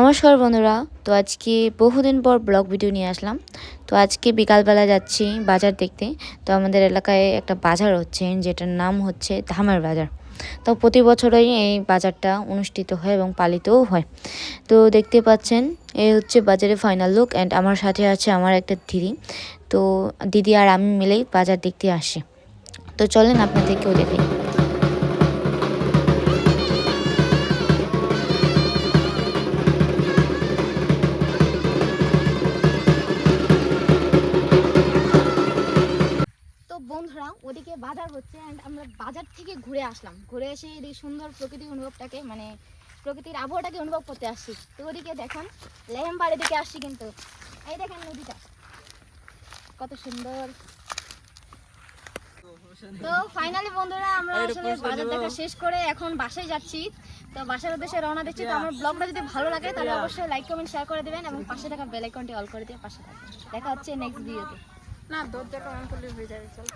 নমস্কার বন্ধুরা, তো আজকে বহুদিন পর ব্লগ ভিডিও নিয়ে আসলাম। তো আজকে বিকালবেলা যাচ্ছি বাজার দেখতে। তো আমাদের এলাকায় একটা বাজার হচ্ছে যেটার নাম হচ্ছে ধামের বাজার। তো প্রতি বছরই এই বাজারটা অনুষ্ঠিত হয় এবং পালিতও হয়। তো দেখতে পাচ্ছেন এই হচ্ছে বাজারের ফাইনাল লুক। অ্যান্ড আমার সাথে আছে আমার একটা দিদি। তো দিদি আর আমি মিলেই বাজার দেখতে আসি। তো চলেন আপনাদেরকেও দেখাই। তো বন্ধুরা, ওদিকে বাজার হচ্ছে অ্যান্ড আমরা বাজার থেকে ঘুরে আসলাম। ঘুরে এসে এই সুন্দর প্রকৃতির অনুভবটাকে প্রকৃতির আবহাওয়াটাকে অনুভব করতে আসছি। তো ওদিকে দেখুন লেহেমবাড়ির দিকে আসছি, কিন্তু এই দেখেন নদীটা কত সুন্দর। তো ফাইনালি বন্ধুরা, আমরা আসলে বাজার দেখা শেষ করে এখন বাসায় যাচ্ছি। তো বাসার উদ্দেশ্যে রওনা দিচ্ছি। তো আমার ব্লগটা যদি ভালো লাগে তাহলে অবশ্যই লাইক কমেন্ট শেয়ার করে দেবেন এবং পাশে থাকা বেল আইকনটি অল করে দিয়ে পাশে থাকবেন। দেখা হচ্ছে নেক্সট ভিডিওতে। না দরজা অন করলে হয়ে যাবে। চল